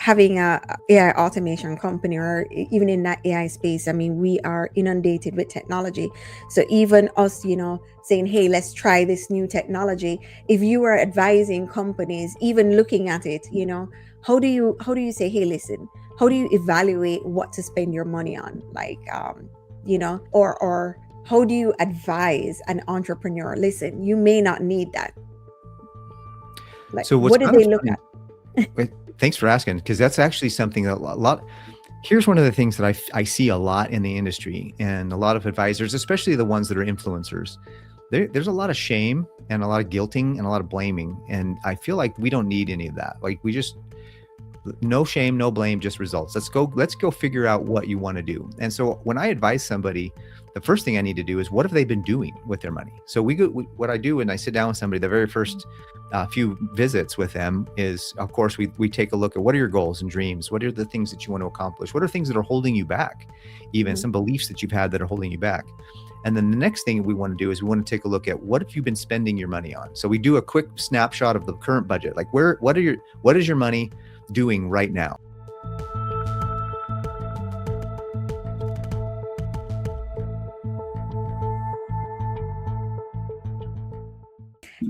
having a AI automation company, or even in that AI space, I mean, we are inundated with technology. So even us, saying, hey, let's try this new technology. If you are advising companies, even looking at it, how do you say, hey, listen, how do you evaluate what to spend your money on? Like, or how do you advise an entrepreneur? Listen, you may not need that. Like, So what's what do kind of they look funny, at? thanks for asking, because that's actually something that a lot, here's one of the things that I see a lot in the industry, and a lot of advisors, especially the ones that are influencers. There's a lot of shame and a lot of guilting and a lot of blaming. And I feel like we don't need any of that. Like, we just, no shame, no blame, just results. Let's go figure out what you want to do. And so when I advise somebody, the first thing I need to do is, what have they been doing with their money? So what I do when I sit down with somebody, the very first few visits with them is, of course, we take a look at, what are your goals and dreams? What are the things that you want to accomplish? What are things that are holding you back? Even Mhm. some beliefs that you've had that are holding you back. And then the next thing we want to do is, we want to take a look at, what have you been spending your money on? So we do a quick snapshot of the current budget. Like, what is your money doing right now?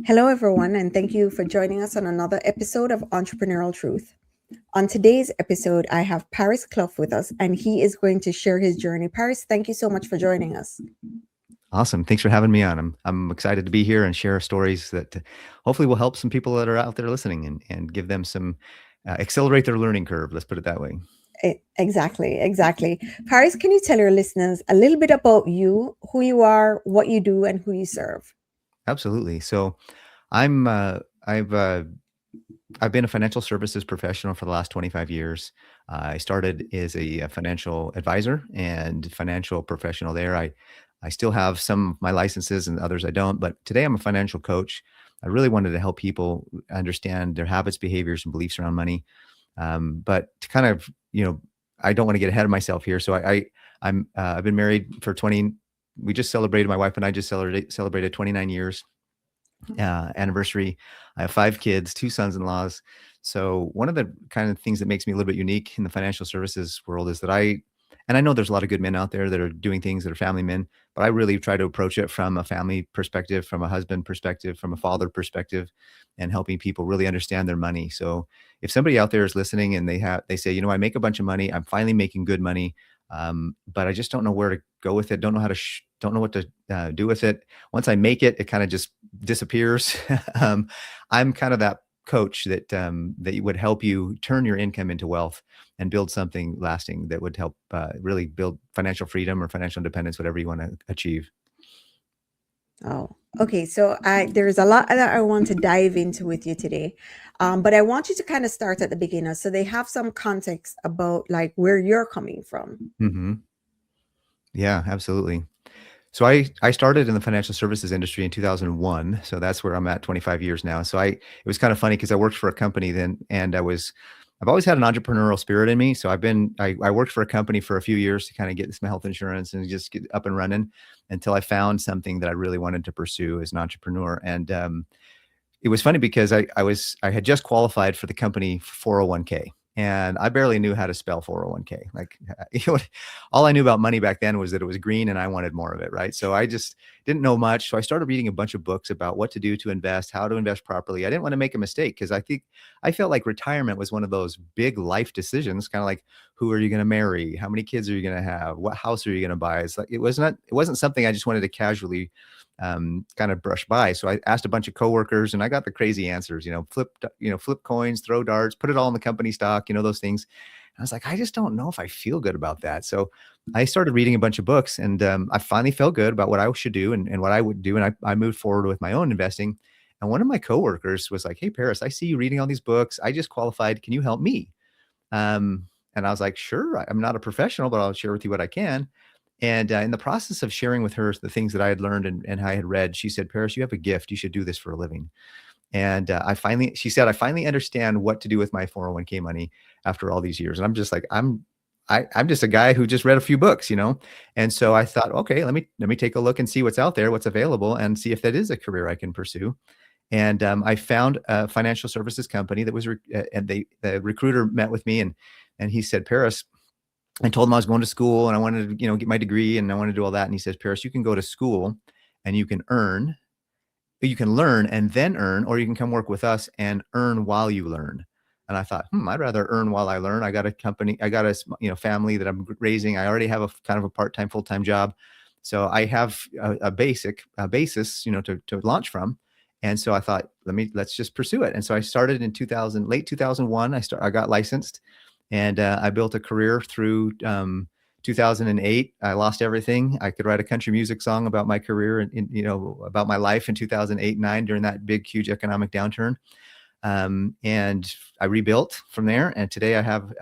Hello, everyone, and thank you for joining us on another episode of Entrepreneurial Truth. On today's episode, I have Paris Clough with us, and he is going to share his journey. Paris, thank you so much for joining us. Awesome. Thanks for having me on. I'm excited to be here and share stories that hopefully will help some people that are out there listening, and give them some, accelerate their learning curve. Let's put it that way. Exactly, exactly. Paris, can you tell your listeners a little bit about you, who you are, what you do, and who you serve? Absolutely. So I'm I've been a financial services professional for the last 25 years. I started as a financial advisor and financial professional there. I still have some of my licenses and others I don't, but today I'm a financial coach. I really wanted to help people understand their habits, behaviors, and beliefs around money. But to kind of, I don't want to get ahead of myself here. So I've been married for 20. We just celebrated, my wife and I just celebrated 29 years anniversary. I have 5 kids, 2 sons-in-laws. So one of the kind of things that makes me a little bit unique in the financial services world is that and I know there's a lot of good men out there that are doing things that are family men, but I really try to approach it from a family perspective, from a husband perspective, from a father perspective, and helping people really understand their money. So if somebody out there is listening and they say, I make a bunch of money, I'm finally making good money, but I just don't know where to go with it. Don't know how to, don't know what to do with it. Once I make it, it kind of just disappears. um, I'm kind of that coach that would help you turn your income into wealth and build something lasting that would help really build financial freedom or financial independence, whatever you want to achieve. Oh, okay. So there's a lot that I want to dive into with you today, but I want you to kind of start at the beginning, so they have some context about like where you're coming from. Hmm. Yeah, absolutely. So I started in the financial services industry in 2001. So that's where I'm at 25 years now. So it was kind of funny because I worked for a company then, and I've always had an entrepreneurial spirit in me. So I worked for a company for a few years to kind of get some health insurance and just get up and running until I found something that I really wanted to pursue as an entrepreneur. And it was funny because I had just qualified for the company 401k, and I barely knew how to spell 401k. Like, all I knew about money back then was that it was green and I wanted more of it. Right. So I just didn't know much. So I started reading a bunch of books about what to do to invest, how to invest properly. I didn't want to make a mistake because I felt like retirement was one of those big life decisions, kind of like, who are you going to marry? How many kids are you going to have? What house are you going to buy? It's like, it wasn't something I just wanted to casually kind of brush by. So I asked a bunch of coworkers and I got the crazy answers, flip coins, throw darts, put it all in the company stock, those things. And I was like, I just don't know if I feel good about that. So I started reading a bunch of books, and I finally felt good about what I should do and what I would do. And I moved forward with my own investing. And one of my coworkers was like, hey, Paris, I see you reading all these books. I just qualified. Can you help me? And I was like, sure, I'm not a professional, but I'll share with you what I can. And in the process of sharing with her the things that I had learned and I had read, she said, Paris, you have a gift. You should do this for a living. And she said, I finally understand what to do with my 401k money after all these years. And I'm just like, I'm just a guy who just read a few books. And so I thought, okay, let me take a look and see what's out there, what's available, and see if that is a career I can pursue. And I found a financial services company that was, and the recruiter met with me, and he said, Paris, I told him I was going to school and I wanted to, get my degree and I wanted to do all that. And he says, Paris, you can go to school and you can learn and then earn, or you can come work with us and earn while you learn. And I thought, I'd rather earn while I learn. I got a company, I got a family that I'm raising. I already have a kind of a part-time, full-time job, so I have a basis, to launch from. And so I thought, let's just pursue it. And so I started in late 2001. I got licensed, and I built a career through 2008. I lost everything. I could write a country music song about my career and about my life in 2008, 9 during that big, huge economic downturn. And I rebuilt from there. And today I have,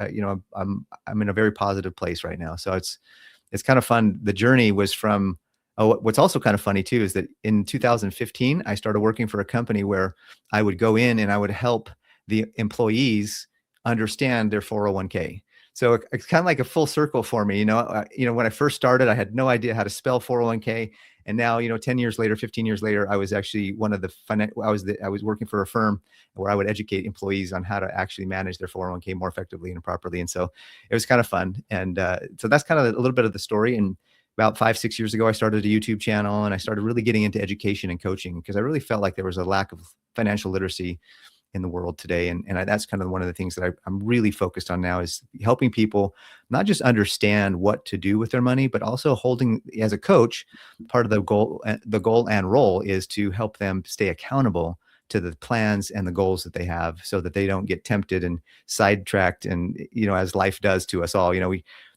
I'm in a very positive place right now. So it's kind of fun. The journey was from, what's also kind of funny too, is that in 2015, I started working for a company where I would go in and I would help the employees understand their 401k. So it's kind of like a full circle for me. When I first started, I had no idea how to spell 401k. And now, 10 years later, 15 years later, I was actually I was working for a firm where I would educate employees on how to actually manage their 401k more effectively and properly. And so it was kind of fun. And so that's kind of a little bit of the story. And about 5, 6 years ago, I started a YouTube channel and I started really getting into education and coaching because I really felt like there was a lack of financial literacy in the world today. And that's kind of one of the things that I'm really focused on now, is helping people not just understand what to do with their money, but also holding, as a coach, part of the goal and role is to help them stay accountable to the plans and the goals that they have, so that they don't get tempted and sidetracked. And, as life does to us all,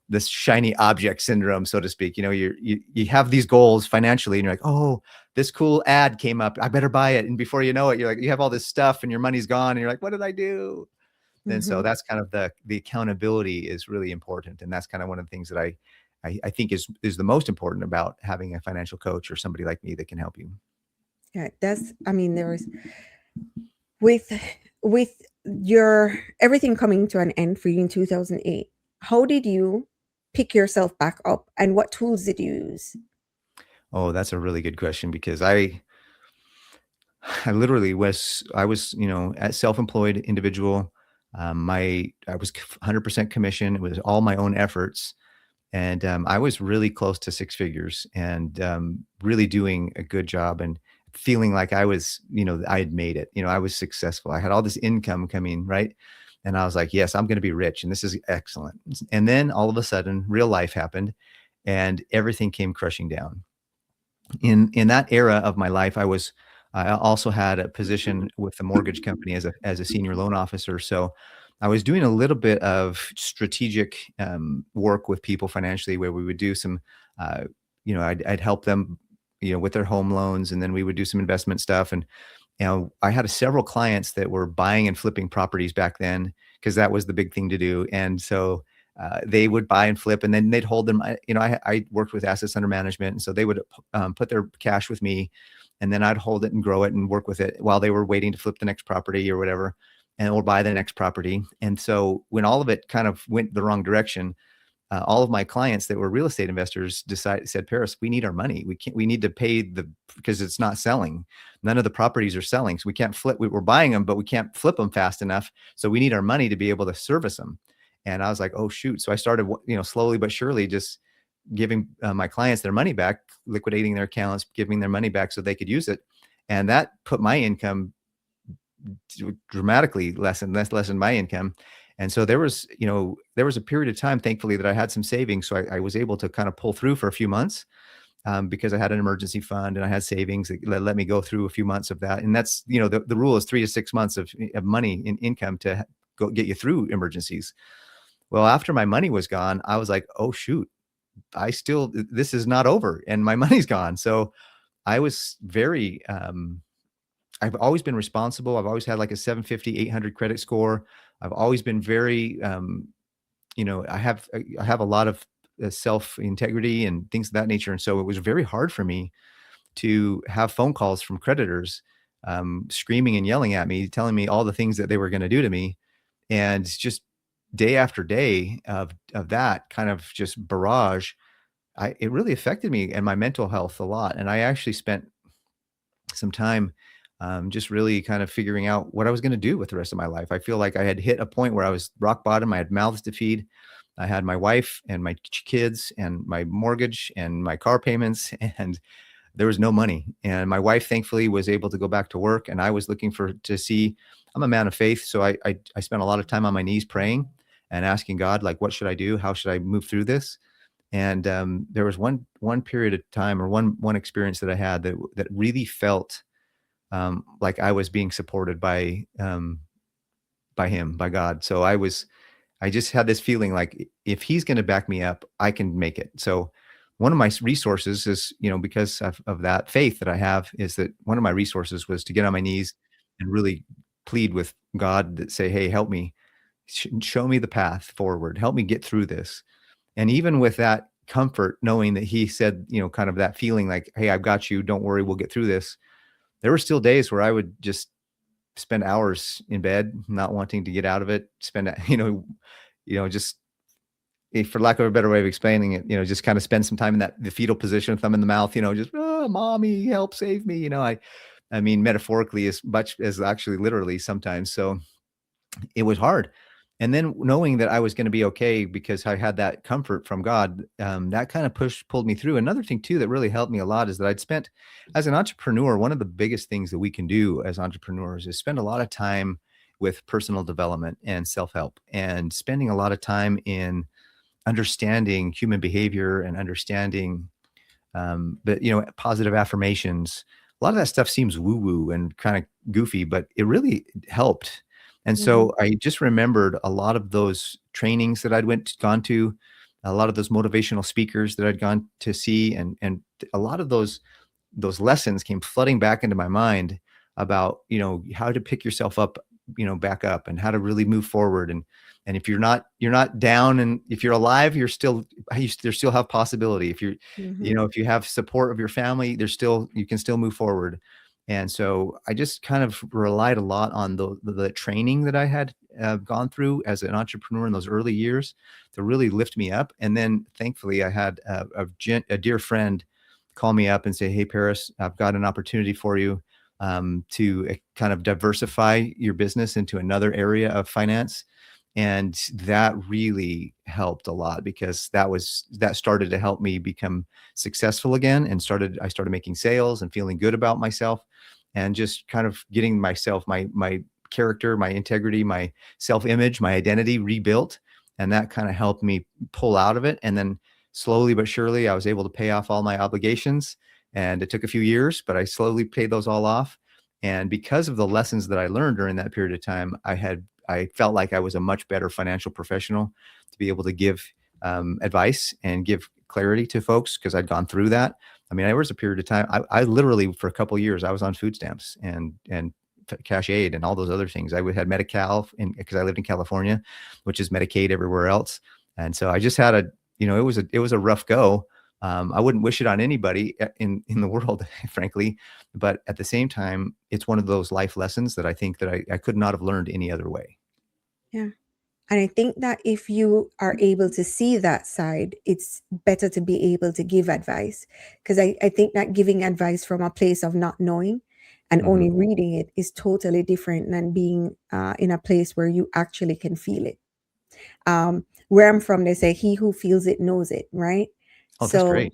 this shiny object syndrome, so to speak. You have these goals financially and you're like, oh, this cool ad came up, I better buy it. And before you know it, you're like, you have all this stuff and your money's gone and you're like, what did I do? And so Mm-hmm. that's kind of the accountability is really important. And that's kind of one of the things that I think is the most important about having a financial coach or somebody like me that can help you. Yeah, I mean, there is, with with your everything coming to an end for you in 2008, how did you pick yourself back up and what tools did you use? Oh, that's a really good question, because I literally I was, a self-employed individual. I was 100% commission. It was all my own efforts. And I was really close to six figures, and really doing a good job and feeling like I had made it. I was successful. I had all this income coming, right? And I was like, yes, I'm going to be rich and this is excellent. And then all of a sudden, real life happened and everything came crushing down. In that era of my life, I also had a position with the mortgage company as a senior loan officer. So I was doing a little bit of strategic work with people financially, where we would do some, I'd help them, with their home loans, and then we would do some investment stuff. And I had several clients that were buying and flipping properties back then, because that was the big thing to do. And so they would buy and flip, and then they'd hold them. I worked with assets under management, and so they would put their cash with me, and then I'd hold it and grow it and work with it while they were waiting to flip the next property or whatever, and or buy the next property. And so when all of it kind of went the wrong direction, all of my clients that were real estate investors said, Paris, we need our money. We need to pay because it's not selling. None of the properties are selling. So we can't flip. We're buying them, but we can't flip them fast enough. So we need our money to be able to service them. And I was like, oh shoot. So I started, slowly but surely just giving my clients their money back, liquidating their accounts, giving their money back so they could use it. And that put my income dramatically lessened my income. And so there was a period of time, thankfully, that I had some savings. So I was able to kind of pull through for a few months, because I had an emergency fund and I had savings that let me go through a few months of that. And that's, the rule is 3 to 6 months of money in income to go get you through emergencies. Well, after my money was gone, I was like, oh shoot, this is not over and my money's gone. So I was I've always been responsible. I've always had like a 750, 800 credit score. I've always been very, I have a lot of self integrity and things of that nature. And so it was very hard for me to have phone calls from creditors, screaming and yelling at me, telling me all the things that they were going to do to me. And just day after day of that kind of just barrage, it really affected me and my mental health a lot. And I actually spent some time just really kind of figuring out what I was going to do with the rest of my life. I feel like I had hit a point where I was rock bottom. I had mouths to feed. I had my wife and my kids and my mortgage and my car payments, and there was no money. And my wife, thankfully, was able to go back to work. And I was looking to see. I'm a man of faith, so I spent a lot of time on my knees praying and asking God, like, what should I do? How should I move through this? And there was one period of time, or one experience that I had that really felt like I was being supported by him, by God. So I just had this feeling like if he's going to back me up, I can make it. So one of my resources is, because of that faith that I have, is that one of my resources was to get on my knees and really plead with God, that say, hey, help me, show me the path forward, help me get through this. And even with that comfort, knowing that he said, kind of that feeling like, hey, I've got you, don't worry, we'll get through this. There were still days where I would just spend hours in bed, not wanting to get out of it, spend, just, for lack of a better way of explaining it, just kind of spend some time in the fetal position, thumb in the mouth, just, oh, mommy, help save me. I mean, metaphorically as much as actually literally sometimes. So it was hard. And then knowing that I was going to be okay because I had that comfort from God, that kind of pulled me through. Another thing too that really helped me a lot is that I'd spent, as an entrepreneur, one of the biggest things that we can do as entrepreneurs is spend a lot of time with personal development and self-help, and spending a lot of time in understanding human behavior and understanding but positive affirmations. A lot of that stuff seems woo woo and kind of goofy, but it really helped. And Mhm. so I just remembered a lot of those trainings that gone to, a lot of those motivational speakers that I'd gone to see, and a lot of those lessons came flooding back into my mind about, how to pick yourself up, back up, and how to really move forward. And if you're not down, and if you're alive, you still have possibility. If Mhm. if you have support of your family, you can still move forward. And so I just kind of relied a lot on the training that I had gone through as an entrepreneur in those early years to really lift me up. And then thankfully I had a dear friend call me up and say, hey, Paris, I've got an opportunity for you to kind of diversify your business into another area of finance. And that really helped a lot, because that started to help me become successful again, and I started making sales and feeling good about myself, and just kind of getting myself, my character, my integrity, my self-image, my identity rebuilt. And that kind of helped me pull out of it. And then slowly but surely, I was able to pay off all my obligations. And it took a few years, but I slowly paid those all off. And because of the lessons that I learned during that period of time, I felt like I was a much better financial professional to be able to give advice and give clarity to folks, because I'd gone through that. I mean, there was a period of time I literally, for a couple of years, I was on food stamps and cash aid and all those other things. I had Medi-Cal because I lived in California, which is Medicaid everywhere else. And so I just had it was a rough go. I wouldn't wish it on anybody in the world, frankly. But at the same time, it's one of those life lessons that I think that I could not have learned any other way. Yeah. And I think that if you are able to see that side, it's better to be able to give advice. Because I think that giving advice from a place of not knowing and Hmm. only reading it is totally different than being in a place where you actually can feel it. Where I'm from, they say, he who feels it knows it, right? Oh, that's So great.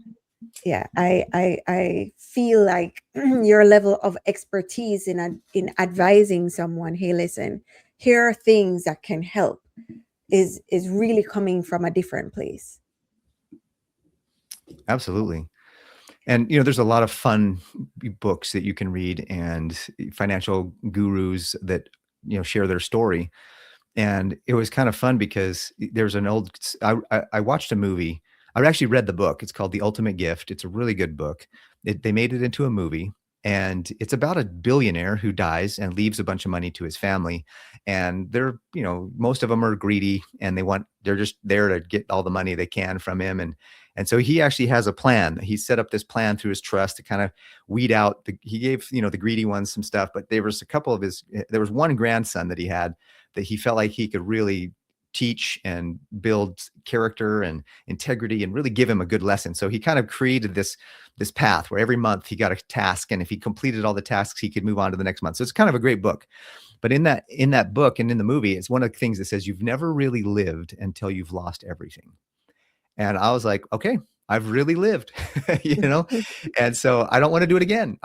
yeah, I feel like your level of expertise in advising someone, hey, listen, here are things that can help, is really coming from a different place. Absolutely. And there's a lot of fun books that you can read, and financial gurus that share their story. And it was kind of fun because there's an old I watched a movie. I actually read the book. It's called The Ultimate Gift. It's a really good book. They made it into a movie, and it's about a billionaire who dies and leaves a bunch of money to his family. And most of them are greedy, and they're just there to get all the money they can from him. And so he actually has a plan. He set up this plan through his trust to kind of weed out he gave, the greedy ones some stuff, but there was one grandson that he had that he felt like he could really teach and build character and integrity and really give him a good lesson. So he kind of created this path where every month he got a task, and if he completed all the tasks, he could move on to the next month. So it's kind of a great book. But in that book and in the movie, it's one of the things that says you've never really lived until you've lost everything. And I was like, okay, I've really lived, you know? And so I don't want to do it again.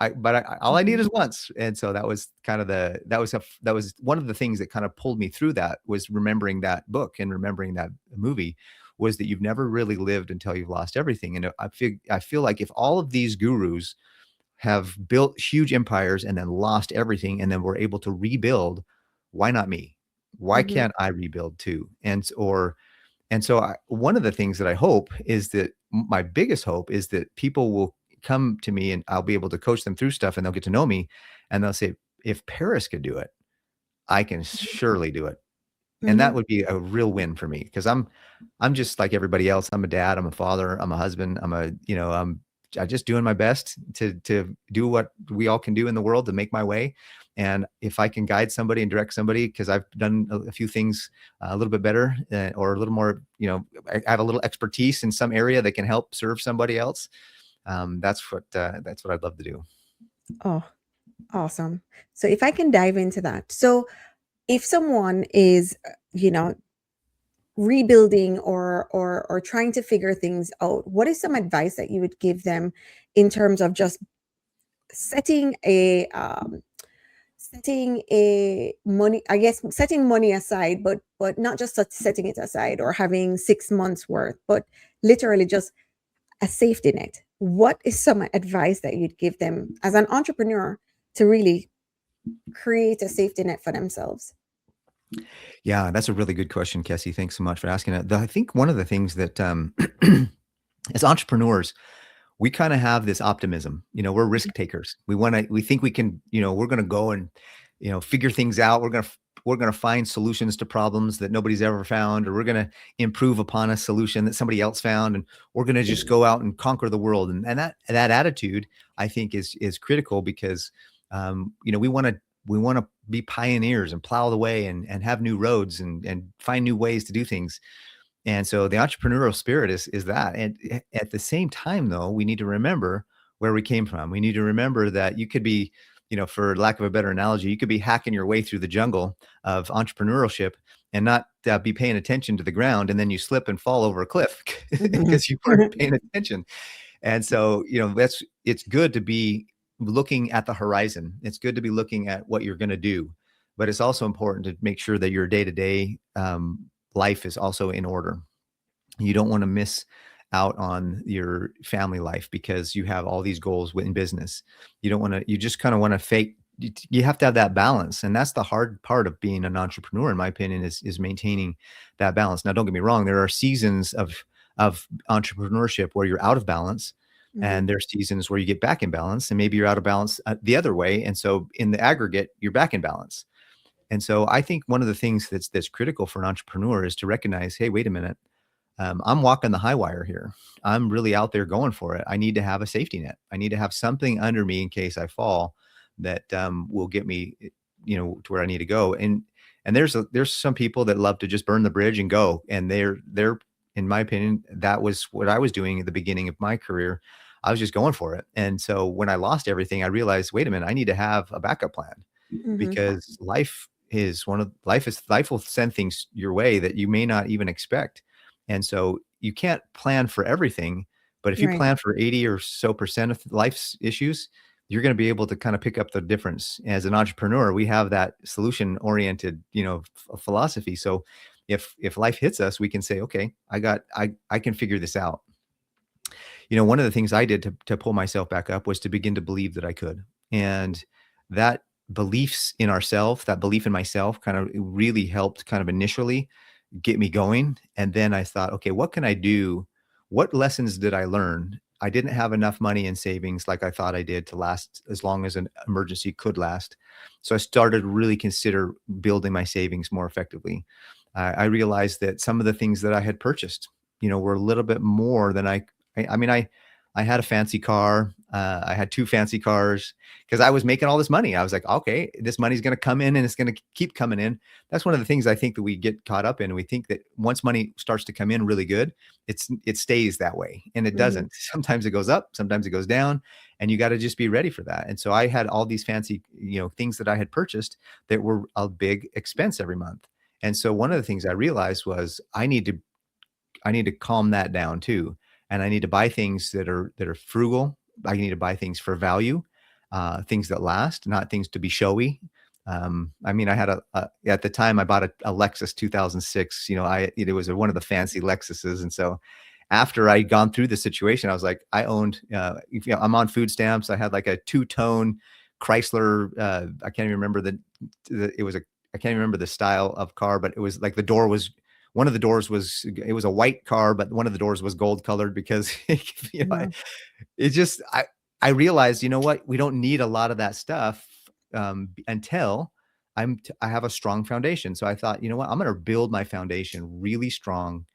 All I need Mhm. is once. And so that was kind of that was one of the things that kind of pulled me through that, was remembering that book and remembering that movie, was that you've never really lived until you've lost everything. And I feel like if all of these gurus have built huge empires and then lost everything and then were able to rebuild, why not me? Why Mhm. can't I rebuild too? One of the things that I hope is that my biggest hope is that people will come to me and I'll be able to coach them through stuff, and they'll get to know me, and they'll say, if Paris could do it, I can surely do it. And that Mhm. would be a real win for me, because I'm just like everybody else. I'm a dad, I'm a father, I'm a husband, I'm just doing my best to do what we all can do in the world to make my way. And if I can guide somebody and direct somebody, because I've done a few things a little bit better, or a little more, I have a little expertise in some area that can help serve somebody else. That's what I'd love to do. Oh, awesome. So if I can dive into that. So if someone is, rebuilding or trying to figure things out, what is some advice that you would give them in terms of just setting a setting a money, I guess, setting money aside, but not just setting it aside or having 6 months worth, but literally just a safety net? What is some advice that you'd give them as an entrepreneur to really create a safety net for themselves? Yeah, that's a really good question, Kesi. Thanks so much for asking it. I think one of the things that as entrepreneurs, we kind of have this optimism. We're risk takers. We think we can, we're going to go and, figure things out. We're going to find solutions to problems that nobody's ever found, or we're going to improve upon a solution that somebody else found. And we're going to just go out and conquer the world. And that attitude, I think, is critical, because, we want to be pioneers and plow the way, and have new roads, and find new ways to do things. And so the entrepreneurial spirit is that. And at the same time, though, we need to remember where we came from. We need to remember that you could be, for lack of a better analogy, you could be hacking your way through the jungle of entrepreneurship and not be paying attention to the ground, and then you slip and fall over a cliff Mhm. because you weren't paying attention. And so, it's good to be looking at the horizon. It's good to be looking at what you're going to do, but it's also important to make sure that your day to day life is also in order. You don't want to miss out on your family life because you have all these goals in business. You don't want to, you just kind of want to fake. You have to have that balance. And that's the hard part of being an entrepreneur, in my opinion, is maintaining that balance. Now, don't get me wrong. There are seasons of entrepreneurship where you're out of balance, Mhm. and there's seasons where you get back in balance, and maybe you're out of balance the other way. And so in the aggregate, you're back in balance. And so I think one of the things that's critical for an entrepreneur is to recognize, hey, wait a minute, I'm walking the high wire here. I'm really out there going for it. I need to have a safety net. I need to have something under me in case I fall that will get me, to where I need to go. And there's some people that love to just burn the bridge and go. And they're in my opinion, that was what I was doing at the beginning of my career. I was just going for it. And so when I lost everything, I realized, wait a minute, I need to have a backup plan, Mhm. because life will send things your way that you may not even expect. And so you can't plan for everything, but if you Right. plan for 80 or so percent of life's issues, you're going to be able to kind of pick up the difference. As an entrepreneur, we have that solution oriented, philosophy. So if life hits us, we can say, okay, I can figure this out. One of the things I did to pull myself back up was to begin to believe that I could. And that beliefs in ourself, that belief in myself kind of really helped kind of initially get me going. And then I thought, okay, what can I do? What lessons did I learn? I didn't have enough money in savings like I thought I did to last as long as an emergency could last. So I started to really consider building my savings more effectively. I realized that some of the things that I had purchased, were a little bit more than I mean, I had a fancy car. I had 2 fancy cars because I was making all this money. I was like, okay, this money's going to come in and it's going to keep coming in. That's one of the things I think that we get caught up in. We think that once money starts to come in really good, it stays that way, and it Mm-hmm. doesn't. Sometimes it goes up, sometimes it goes down, and you got to just be ready for that. And so I had all these fancy, things that I had purchased that were a big expense every month. And so one of the things I realized was I need to calm that down too. And I need to buy things that are frugal. I need to buy things for value, things that last, not things to be showy. I mean, I had at the time I bought a Lexus 2006. It was one of the fancy Lexuses, and so after I'd gone through the situation, I was like, I owned, I'm on food stamps. I had like a two-tone Chrysler. I can't even remember I can't even remember the style of car, but it was like one of the doors it was a white car, but one of the doors was gold colored because, Wow. it just, I realized, you know what, we don't need a lot of that stuff, until I have a strong foundation. So I thought, you know what, I'm going to build my foundation really strong.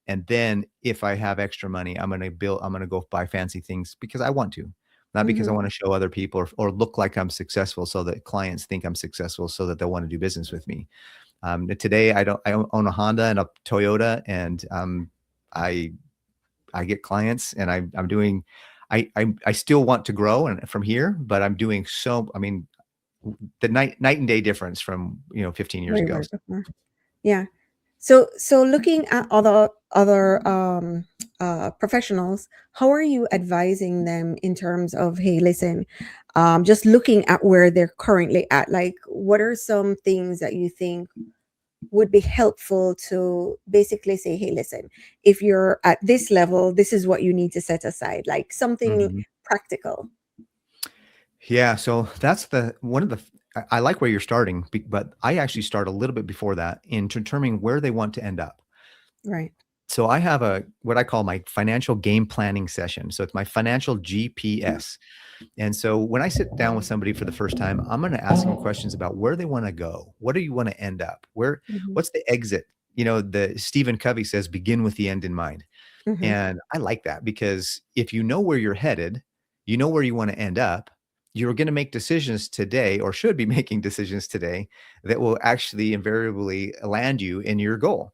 And then if I have extra money, I'm going to go buy fancy things because I want to, not because I Mm-hmm. want to show other people or look like I'm successful so that clients think I'm successful so that they'll want to do business with me. Today I own a Honda and a Toyota, and I I get clients, and I'm doing. I still want to grow and from here, but I'm doing so. I mean, the night and day difference from 15 years Way, ago. way before. Yeah. So looking at other professionals, how are you advising them in terms of, hey, listen, just looking at where they're currently at, like what are some things that you think would be helpful to basically say, hey, listen, if you're at this level, this is what you need to set aside, like something Mhm. practical. Yeah, so that's the one of the. I like where you're starting, but I actually start a little bit before that in determining where they want to end up. Right. So I have what I call my financial game planning session. So it's my financial GPS. And so when I sit down with somebody for the first time, I'm going to ask them questions about where they want to go. What do you want to end up? Mm-hmm. What's the exit? The Stephen Covey says, begin with the end in mind. Mm-hmm. And I like that because if you know where you're headed, you know where you want to end up, you're going to make decisions today, or should be making decisions today, that will actually invariably land you in your goal.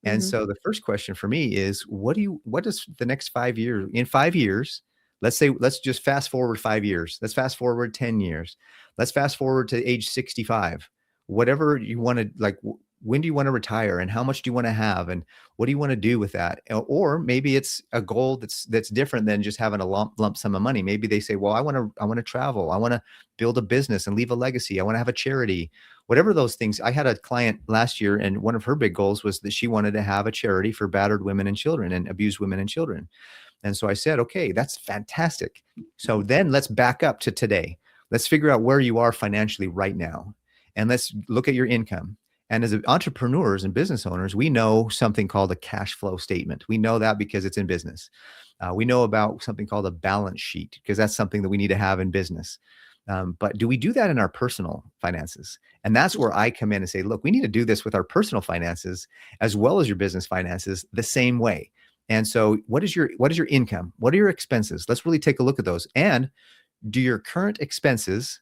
And Mm-hmm. so the first question for me is, what does the next 5 years, in 5 years, let's just fast forward 5 years. Let's fast forward 10 years. Let's fast forward to age 65. Whatever you want to like, when do you want to retire, and how much do you want to have? And what do you want to do with that? Or maybe it's a goal that's different than just having a lump sum of money. Maybe they say, well, I want to travel. I want to build a business and leave a legacy. I want to have a charity. Whatever those things. I had a client last year, and one of her big goals was that she wanted to have a charity for battered women and children and abused women and children. And so I said, okay, that's fantastic. So then let's back up to today. Let's figure out where you are financially right now. And let's look at your income. And as entrepreneurs and business owners, we know something called a cash flow statement. We know that because it's in business. We know about something called a balance sheet because that's something that we need to have in business. But do we do that in our personal finances? And that's where I come in and say, look, we need to do this with our personal finances as well as your business finances the same way. And so what is your income? What are your expenses? Let's really take a look at those. And do your current expenses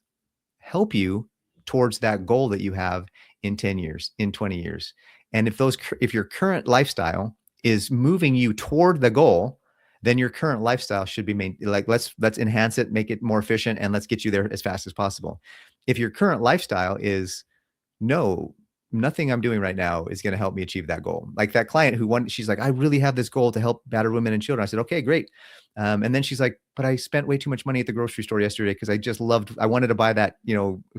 help you towards that goal that you have in 10 years, in 20 years? And if your current lifestyle is moving you toward the goal, then your current lifestyle should be made like, let's enhance it, make it more efficient, and let's get you there as fast as possible. If your current lifestyle is, no, nothing I'm doing right now is going to help me achieve that goal. Like that client she's like, I really have this goal to help battered women and children. I said, okay, great. And then she's like, but I spent way too much money at the grocery store yesterday because I wanted to buy that,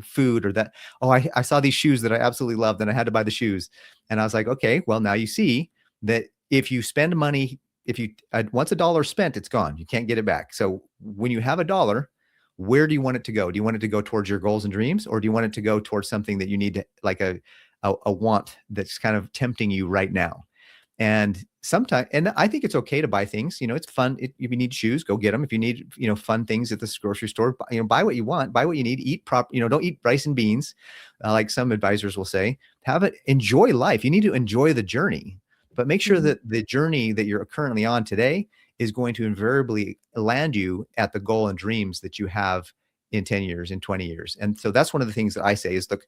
food or that. Oh, I saw these shoes that I absolutely loved and I had to buy the shoes. And I was like, okay, well, now you see that if you spend money, if you, once a dollar spent, it's gone. You can't get it back. So when you have a dollar, where do you want it to go? Do you want it to go towards your goals and dreams, or do you want it to go towards something that you need to, like a want that's kind of tempting you right now? And sometimes, and I think it's okay to buy things. It's fun. If you need shoes, go get them. If you need, fun things at this grocery store, buy what you want, buy what you need. Eat don't eat rice and beans, like some advisors will say. Have it. Enjoy life. You need to enjoy the journey, but make sure Mm-hmm. that the journey that you're currently on today is going to invariably land you at the goal and dreams that you have in 10 years, in 20 years. And so that's one of the things that I say is, look,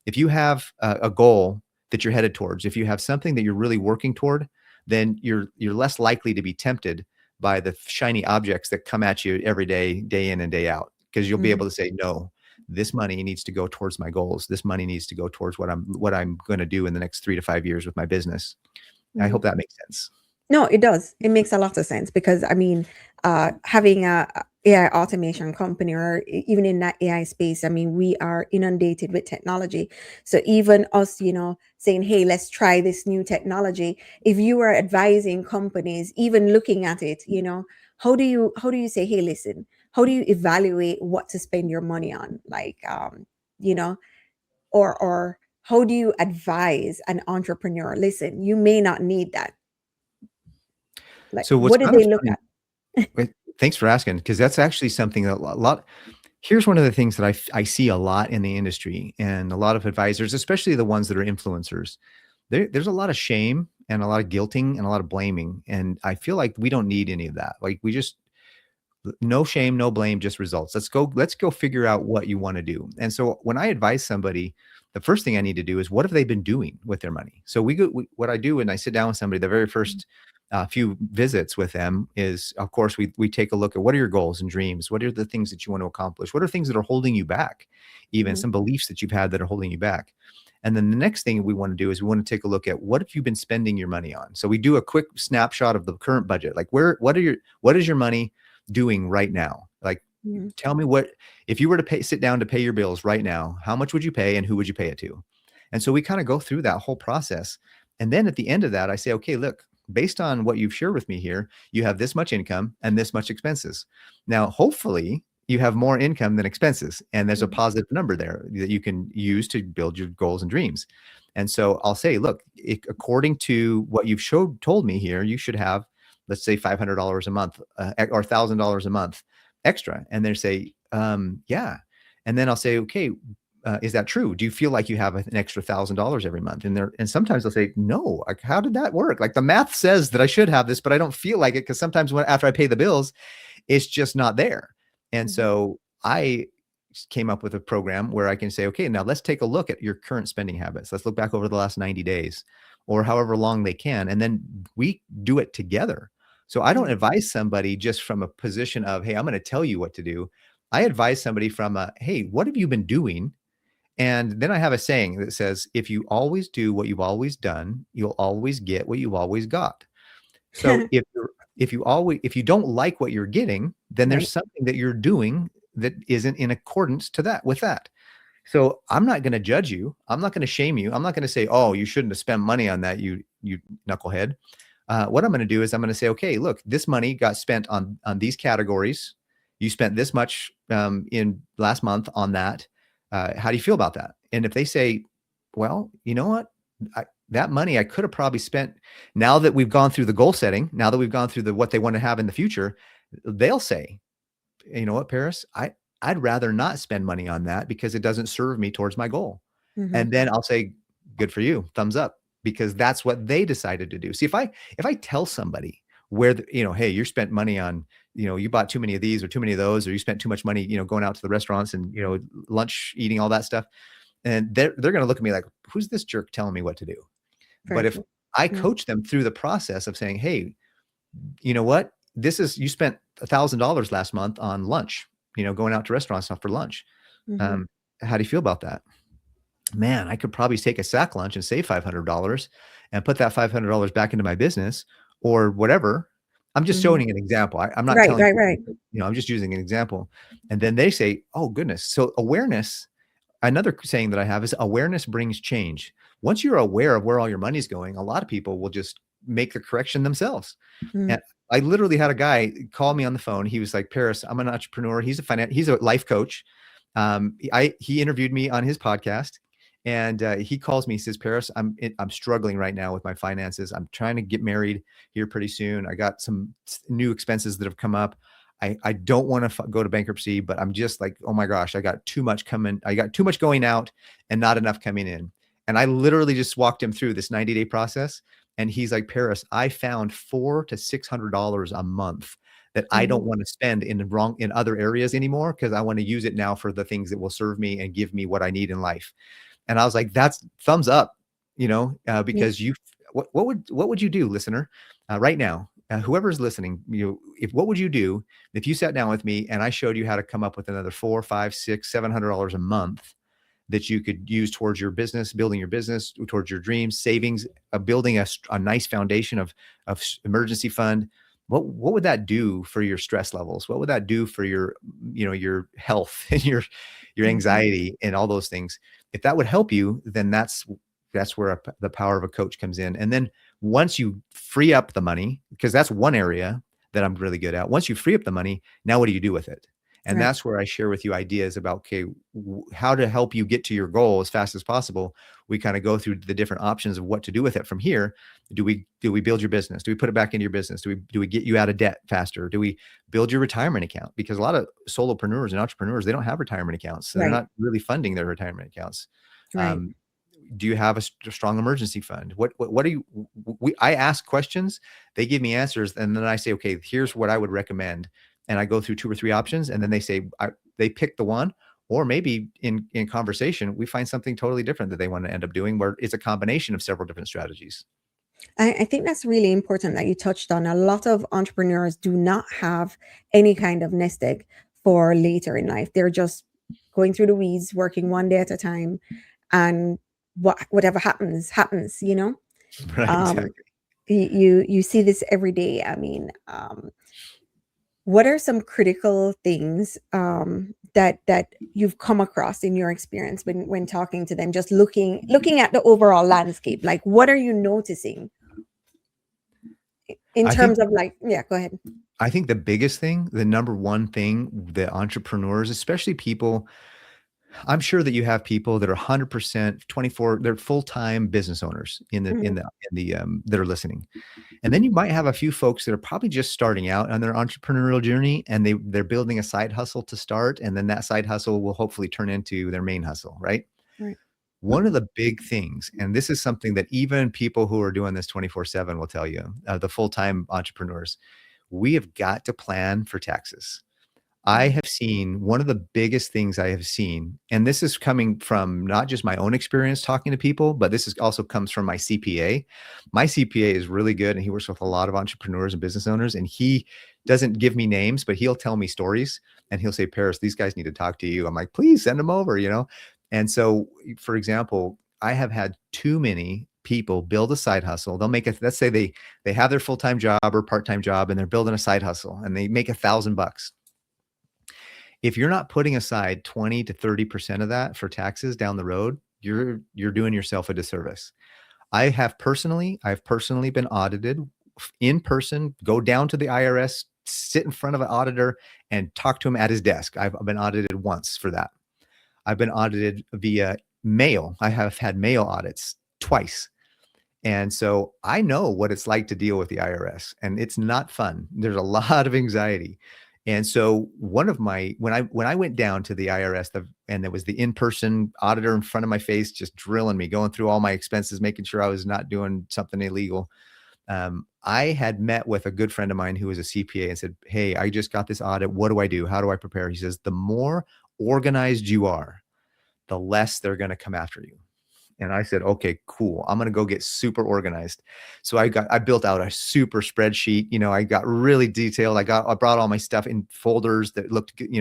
if you have a goal that you're headed towards, if you have something that you're really working toward, then you're less likely to be tempted by the shiny objects that come at you every day, day in and day out, because you'll be Mhm. able to say, no, this money needs to go towards my goals. This money needs to go towards what I'm going to do in the next 3 to 5 years with my business. I Mhm. hope that makes sense. No, it does. It makes a lot of sense because I mean, having a AI automation company or even in that AI space, I mean, we are inundated with technology. So even us, saying, "Hey, let's try this new technology." If you are advising companies, even looking at it, how do you say, "Hey, listen"? How do you evaluate what to spend your money on? Like, you know, or how do you advise an entrepreneur? Listen, you may not need that. Like, So what's what did kind of they look funny, at? wait, thanks for asking, because that's actually something that a lot, here's one of the things that I see a lot in the industry, and a lot of advisors, especially the ones that are influencers. There's a lot of shame and a lot of guilting and a lot of blaming. And I feel like we don't need any of that. Like, we just, no shame, no blame, just results. Let's go figure out what you want to do. And so when I advise somebody, the first thing I need to do is, what have they been doing with their money? So what I do when I sit down with somebody, the very first few visits with them is, of course, we take a look at, what are your goals and dreams? What are the things that you want to accomplish? What are things that are holding you back? Even Mhm, some beliefs that you've had that are holding you back. And then the next thing we want to do is, we want to take a look at, what have you been spending your money on? So we do a quick snapshot of the current budget. Like, what is your money doing right now? Like, mhm, tell me, what, if you were to sit down to pay your bills right now, how much would you pay and who would you pay it to? And so we kind of go through that whole process. And then at the end of that, I say, okay, look, based on what you've shared with me here, you have this much income and this much expenses. Now, hopefully you have more income than expenses, and there's a mhm, positive number there that you can use to build your goals and dreams. And so I'll say, look, according to what you've told me here, you should have, let's say, $500 a month, or $1,000 a month extra. And they say, yeah. And then I'll say, okay, is that true? Do you feel like you have an extra $1,000 every month? And sometimes they'll say, no. Like, how did that work? Like, the math says that I should have this, but I don't feel like it, because sometimes after I pay the bills, it's just not there. And mhm, so I came up with a program where I can say, okay, now let's take a look at your current spending habits. Let's look back over the last 90 days or however long they can. And then we do it together. So I don't mhm, advise somebody just from a position of, hey, I'm going to tell you what to do. I advise somebody from a, hey, what have you been doing? And then I have a saying that says, if you always do what you've always done, you'll always get what you've always got. So if you don't like what you're getting, then there's right. something that you're doing that isn't in accordance to that with that. So I'm not going to judge you. I'm not going to shame you. I'm not going to say, oh, you shouldn't have spent money on that, you knucklehead. What I'm going to do is, I'm going to say, okay, look, this money got spent on these categories. You spent this much in last month on that. How do you feel about that? And if they say, well, you know what, that money I could have probably spent, now that we've gone through the goal setting, now that we've gone through what they want to have in the future, they'll say, you know what, Paris, I'd rather not spend money on that because it doesn't serve me towards my goal. Mhm, And then I'll say, good for you, thumbs up, because that's what they decided to do. See, if I tell somebody where hey, you spent money on, you bought too many of these or too many of those, or you spent too much money, going out to the restaurants and lunch, eating all that stuff, and they're going to look at me like, who's this jerk telling me what to do? But very if true. I Mm, coach them through the process of saying, hey, you know what? You spent $1,000 last month on lunch, going out to restaurants for lunch. mhm, Um, how do you feel about that? Man, I could probably take a sack lunch and save $500 and put that $500 back into my business or whatever. I'm just mhm. showing an example. I'm not Right, telling right, people, right. I'm just using an example. And then they say, oh, goodness. So awareness, another saying that I have is, awareness brings change. Once you're aware of where all your money's going, a lot of people will just make the correction themselves. Mm, And I literally had a guy call me on the phone. He was like, Paris, I'm an entrepreneur. He's a life coach. He interviewed me on his podcast, and he calls me. He says, Paris, I'm struggling right now with my finances. I'm trying to get married here pretty soon. I got some new expenses that have come up. I don't want to go to bankruptcy, but I'm just like, oh my gosh, I got too much coming. I got too much going out and not enough coming in. And I literally just walked him through this 90-day process. And he's like, Paris, I found $400 to $600 a month that I don't Mhm. want to spend in other areas anymore, because I want to use it now for the things that will serve me and give me what I need in life. And I was like, that's thumbs up, Yeah. because what would you do, listener, right now? Whoever's listening, if what would you do if you sat down with me and I showed you how to come up with another 4, 5, 6, $700 a month that you could use towards your business, building your business, towards your dreams, savings, building a nice foundation of emergency fund. What would that do for your stress levels? What would that do for your health and your Mhm. anxiety and all those things? If that would help you, then that's where the power of a coach comes in. And then once you free up the money, because that's one area that I'm really good at. Once you free up the money, now what do you do with it? And Right. that's where I share with you ideas about, okay, how to help you get to your goal as fast as possible. We kind of go through the different options of what to do with it from here. Do we build your business? Do we put it back into your business? Do we get you out of debt faster? Do we build your retirement account? Because a lot of solopreneurs and entrepreneurs, they don't have retirement accounts, so they're Right. not really funding their retirement accounts. Right. Um, do you have a strong emergency fund? What do you, I ask questions, they give me answers, and then I say, okay, here's what I would recommend. And I go through 2 or 3 options, and then they pick the one, or maybe in conversation, we find something totally different that they want to end up doing, where it's a combination of several different strategies. I think that's really important that you touched on. A lot of entrepreneurs do not have any kind of nest egg for later in life. They're just going through the weeds, working one day at a time, and whatever happens, happens. Right, Um, exactly. you see this every day. I mean, what are some critical things that you've come across in your experience when talking to them? Just looking at the overall landscape, like what are you noticing in I think terms of like, yeah, go ahead. I think the biggest thing, the number one thing that entrepreneurs, especially people, I'm sure that you have people that are 100% 24, they're full-time business owners Mhm. that are listening. And then you might have a few folks that are probably just starting out on their entrepreneurial journey, and they're building a side hustle to start, and then that side hustle will hopefully turn into their main hustle, right? Right. One of the big things, and this is something that even people who are doing this 24/7 will tell you, the full-time entrepreneurs, we have got to plan for taxes. I Mhm. have seen one of the biggest things I have seen, and this is coming from not just my own experience talking to people, but this is also comes from my CPA. My CPA is really good, and he works with a lot of entrepreneurs and business owners, and he doesn't give me names, but he'll tell me stories, and he'll say, Paris, these guys need to talk to you. I'm like, please send them over. And so, for example, I have had too many people build a side hustle. They'll make it, let's say they have their full-time job or part-time job, and they're building a side hustle, and they make $1,000. If you're not putting aside 20 to 30% of that for taxes down the road, you're doing yourself a disservice. I've personally been audited in person, go down to the IRS, sit in front of an auditor and talk to him at his desk. I've been audited once for that. I've been audited via mail. I have had mail audits twice. And so I know what it's like to deal with the IRS, and it's not fun. There's a lot of anxiety. And so one of my when I went down to the IRS, and there was the in-person auditor in front of my face, just drilling me, going through all my expenses, making sure I was not doing something illegal. I had met with a good friend of mine who was a CPA and said, "Hey, I just got this audit. What do I do? How do I prepare?" He says, "The more organized you are, the less they're going to come after you." And I said, okay, cool. I'm going to go get super organized. So I built out a super spreadsheet. I got really detailed. I brought all my stuff in folders that looked good.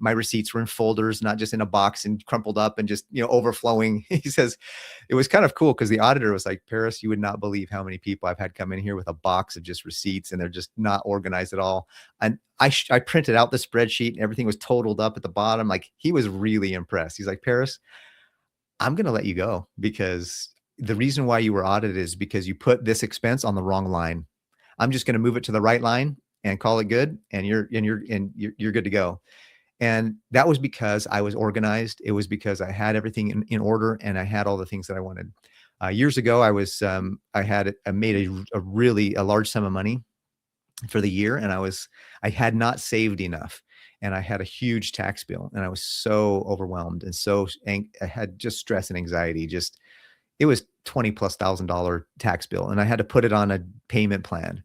My receipts were in folders, not just in a box and crumpled up and just, overflowing. He says it was kind of cool because the auditor was like, Paris, you would not believe how many people I've had come in here with a box of just receipts, and they're just not organized at all. And I printed out the spreadsheet, and everything was totaled up at the bottom. Like, he was really impressed. He's like, Paris, I'm going to let you go, because the reason why you were audited is because you put this expense on the wrong line. I'm just going to move it to the right line and call it good. And you're good to go. And that was because I was organized. It was because I had everything in order, and I had all the things that I wanted. Years ago, I made a large sum of money for the year, and I had not saved enough, and I had a huge tax bill, and I was so overwhelmed, and I had just stress and anxiety. Just, it was $20,000+ tax bill, and I had to put it on a payment plan.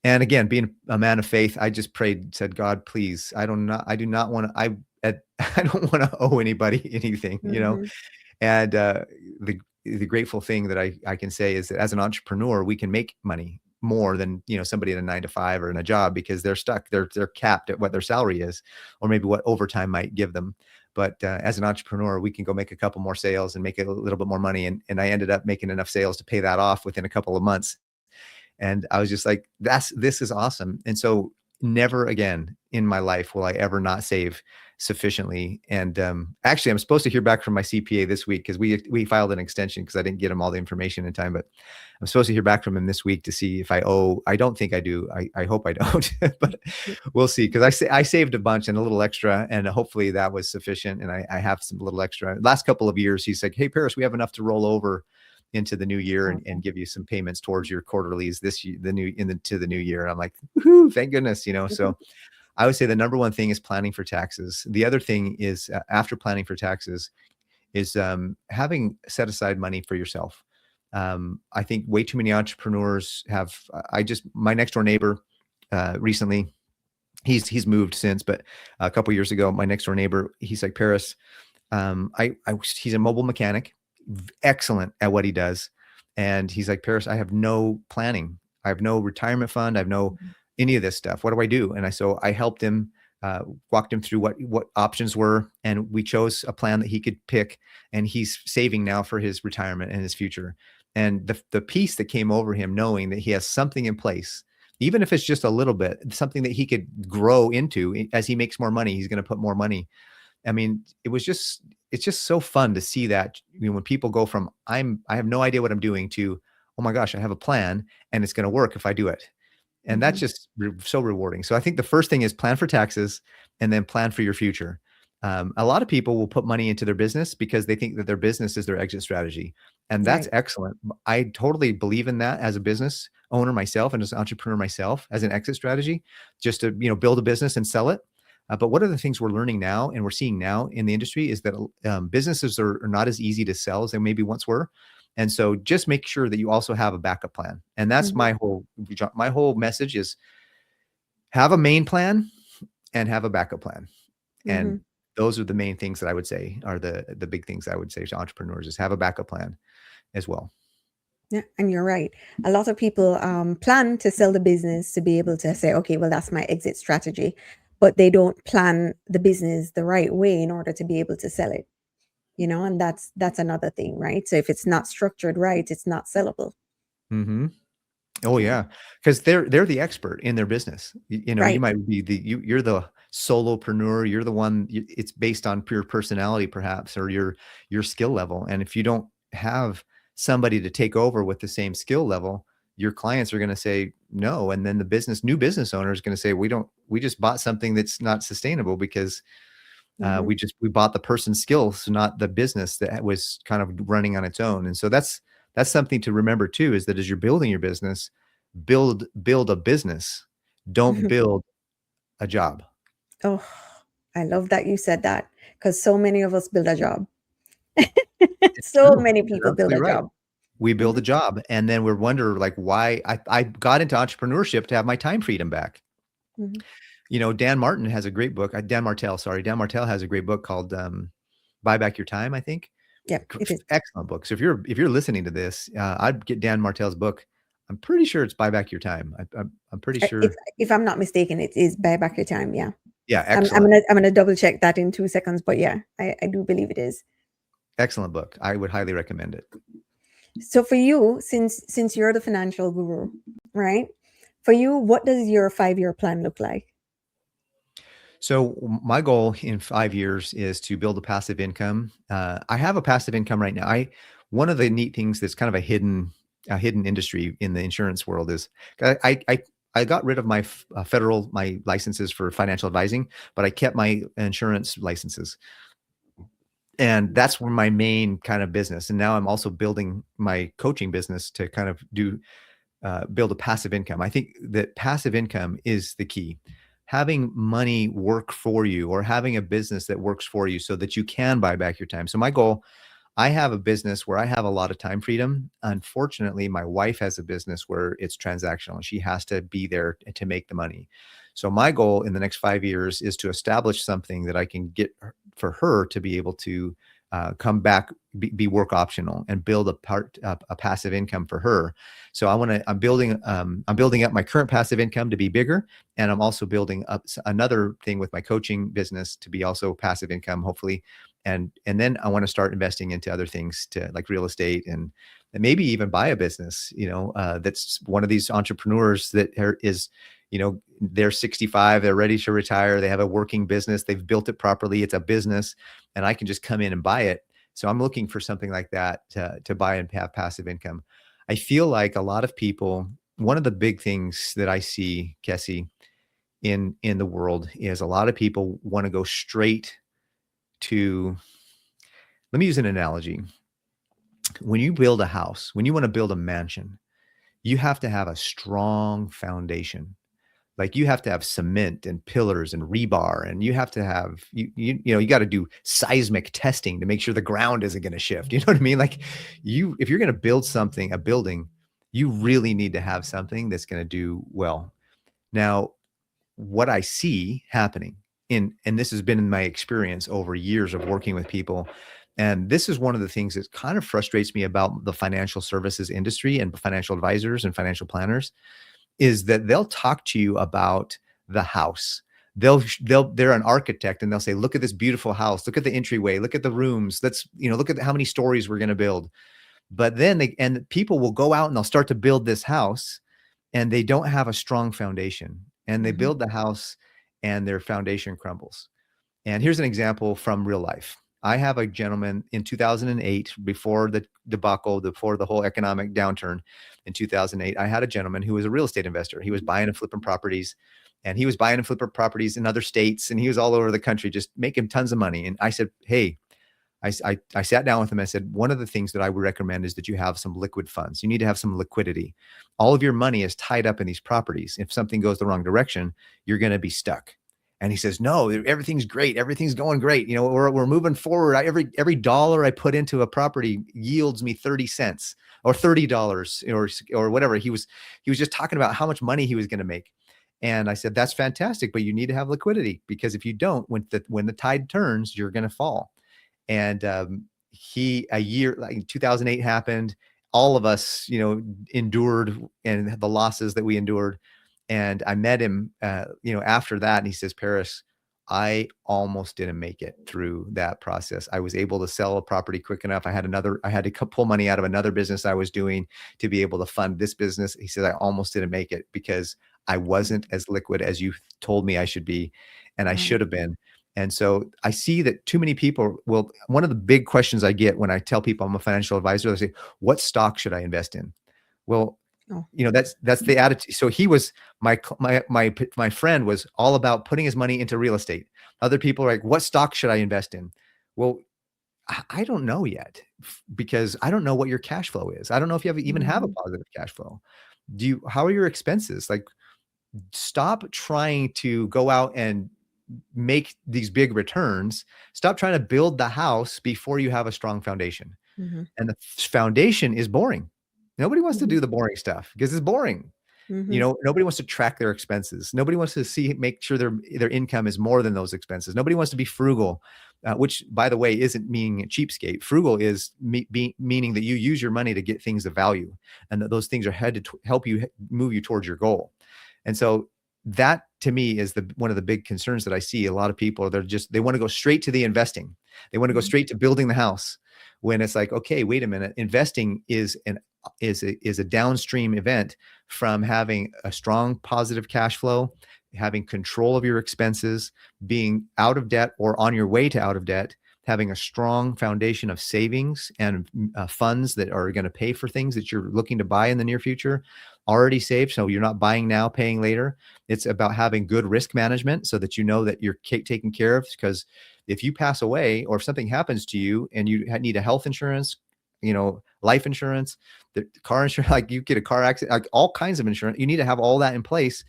And again, being a man of faith, I just prayed, said, God, please, I do not want to, I don't want to owe anybody anything, Mhm. and the grateful thing that I can say is that as an entrepreneur, we can make money more than somebody in a 9 to 5 or in a job, because they're stuck, they're capped at what their salary is, or maybe what overtime might give them. But as an entrepreneur, we can go make a couple more sales and make a little bit more money. And I ended up making enough sales to pay that off within a couple of months. And I was just like, this is awesome. And so never again in my life will I ever not save sufficiently. And actually, I'm supposed to hear back from my CPA this week, because we filed an extension because I didn't get him all the information in time. But I'm supposed to hear back from him this week to see if I owe. I don't think I do. I hope I don't, but we'll see. Because I saved a bunch and a little extra, and hopefully that was sufficient. And I have some little extra. Last couple of years, he's like, "Hey, Paris, we have enough to roll over into the new year and give you some payments towards your quarterlies this year, to the new year." And I'm like, woohoo, thank goodness, Mhm. So I would say the number one thing is planning for taxes. The other thing is, after planning for taxes, is having set aside money for yourself. I think way too many entrepreneurs have. My next door neighbor recently, he's moved since, but a couple years ago, my next door neighbor, he's like, Paris, he's a mobile mechanic, excellent at what he does. And he's like, Paris, I have no planning. I have no retirement fund. I have no Mhm. any of this stuff. What do I do? And so I helped him, walked him through what options were. And we chose a plan that he could pick. And he's saving now for his retirement and his future. And the peace that came over him, knowing that he has something in place, even if it's just a little bit, something that he could grow into as he makes more money, he's going to put more money. I mean, it's just so fun to see that, when people go from I have no idea what I'm doing to, oh my gosh, I have a plan and it's going to work if I do it. And that's Mhm. just so rewarding. So I think the first thing is plan for taxes, and then plan for your future. A lot of people will put money into their business because they think that their business is their exit strategy. And that's Right. excellent. I totally believe in that as a business owner myself, and as an entrepreneur myself, as an exit strategy, just to, build a business and sell it. But one of the things we're learning now and we're seeing now in the industry is that businesses are not as easy to sell as they maybe once were. And so just make sure that you also have a backup plan. And that's Mhm. my whole message is, have a main plan and have a backup plan. Mhm. And those are the main things that I would say are the big things I would say to entrepreneurs, is have a backup plan as well. Yeah, and you're right. A lot of people plan to sell the business to be able to say, okay, well, that's my exit strategy, but they don't plan the business the right way in order to be able to sell it. And that's another thing, right? So if it's not structured right, it's not sellable. Hmm. Oh Yeah. yeah, because they're the expert in their business. You Right. might be you're the solopreneur. You're the one. It's based on pure personality, perhaps, or your skill level. And if you don't have somebody to take over with the same skill level, your clients are going to say no, and then the new business owner is going to say, we just bought something that's not sustainable, because Hmm. we bought the person's skills, not the business that was kind of running on its own. And so that's something to remember too, is that as you're building your business, build a business. Don't build a job. Oh, I love that you said that, because so many of us build a job. It's So true. many You're people build absolutely a right. job. We build Hmm. a job, and then we wonder, like, why I got into entrepreneurship to have my time freedom back. Hmm. Dan Martin has a great book. Dan Martell, sorry, Dan Martell has a great book called "Buy Back Your Time," I think. Yeah, it is. Excellent book. So if you're listening to this, I'd get Dan Martell's book. I'm pretty sure it's "Buy Back Your Time." I'm pretty If sure. if I'm not mistaken, it is buy back your time. Yeah, Yeah, I'm excellent, gonna double check that in 2 seconds. But yeah, I do believe it is. excellent book. I would highly recommend it. So for you, since you're the financial guru, right? For you, what does your 5-year plan look like? So my goal in 5 years is to build a passive income. I have a passive income right now. One of the neat things that's kind of a hidden industry in the insurance world is, I got rid of my licenses for financial advising, but I kept my insurance licenses. And that's where my main kind of business. And now I'm also building my coaching business to kind of build a passive income. I think that passive income is the key. Having money work for you, or having a business that works for you, so that you can buy back your time. So my goal, I have a business where I have a lot of time freedom. Unfortunately, my wife has a business where it's transactional and she has to be there to make the money. So my goal in the next 5 years is to establish something that I can get for her to be able to come back, be work optional, and build a passive income for her. So I'm building up my current passive income to be bigger, and I'm also building up another thing with my coaching business to be also passive income, hopefully. And then I want to start investing into other things, to like real estate, and maybe even buy a business, that's one of these entrepreneurs that is, they're 65, they're ready to retire, they have a working business, they've built it properly, it's a business, and I can just come in and buy it. So I'm looking for something like that to buy and have passive income. I feel like a lot of people, one of the big things that I see, Kesi, in the world is a lot of people want to go straight to, let me use an analogy. When you build a house, when you want to build a mansion, you have to have a strong foundation. Like you have to have cement and pillars and rebar, and you have to have you got to do seismic testing to make sure the ground isn't going to shift. You know what I mean? Like if you're going to build something, a building, you really need to have something that's going to do well. Now, what I see happening and this has been in my experience over years of working with people. And this is one of the things that kind of frustrates me about the financial services industry and financial advisors and financial planners, is that they'll talk to you about the house. They're an architect and they'll say, look at this beautiful house. Look at the entryway. Look at the rooms. Look at how many stories we're going to build. But then people will go out and they'll start to build this house, and they don't have a strong foundation, and they Mm-hmm. build the house and their foundation crumbles. And here's an example from real life. I have a gentleman in 2008, before the debacle, before the whole economic downturn in 2008, I had a gentleman who was a real estate investor. He was buying and flipping properties, and he was buying and flipping properties in other states, and he was all over the country just making tons of money. And I said, hey, I sat down with him. I said, one of the things that I would recommend is that you have some liquid funds. You need to have some liquidity. All of your money is tied up in these properties. If something goes the wrong direction, you're going to be stuck. And he says, no, everything's great. Everything's going great. We're moving forward. Every dollar I put into a property yields me 30 cents or $30 or whatever. He was just talking about how much money he was going to make. And I said, that's fantastic, but you need to have liquidity, because if you don't, when the tide turns, you're going to fall. And a year like 2008 happened. All of us, endured, and the losses that we endured. And I met him, after that, and he says, Paris, I almost didn't make it through that process. I was able to sell a property quick enough. I had to pull money out of another business I was doing to be able to fund this business. He said, I almost didn't make it because I wasn't as liquid as you told me I should be, and I Right. should have been. And so I see that too many people will, one of the big questions I get when I tell people I'm a financial advisor, they say, what stock should I invest in? Well, Oh. that's the attitude. So he was my friend was all about putting his money into real estate. Other people are like, what stock should I invest in? Well, I don't know yet, because I don't know what your cash flow is. I don't know if you even have a Mm-hmm. positive cash flow. How are your expenses? Like, stop trying to go out and make these big returns. Stop trying to build the house before you have a strong foundation. Mm-hmm. And the foundation is boring. Nobody wants to Mm-hmm. do the boring stuff because it's boring. Mm-hmm. Nobody wants to track their expenses. Nobody wants to make sure their income is more than those expenses. Nobody wants to be frugal, which, by the way, isn't meaning a cheapskate. Frugal is meaning that you use your money to get things of value, and that those things are headed to help you move you towards your goal. And so that, to me, is one of the big concerns that I see. A lot of people, they want to go straight to the investing. They want to go Mm-hmm. straight to building the house, when it's like, okay, wait a minute. Investing is a downstream event from having a strong positive cash flow, having control of your expenses, being out of debt or on your way to out of debt, having a strong foundation of savings and funds that are going to pay for things that you're looking to buy in the near future, already saved. So you're not buying now, paying later. It's about having good risk management so that you know that you're taken care of. Because if you pass away or if something happens to you and you need a health insurance, life insurance, the car insurance, like you get a car accident, like all kinds of insurance, you need to have all that in place.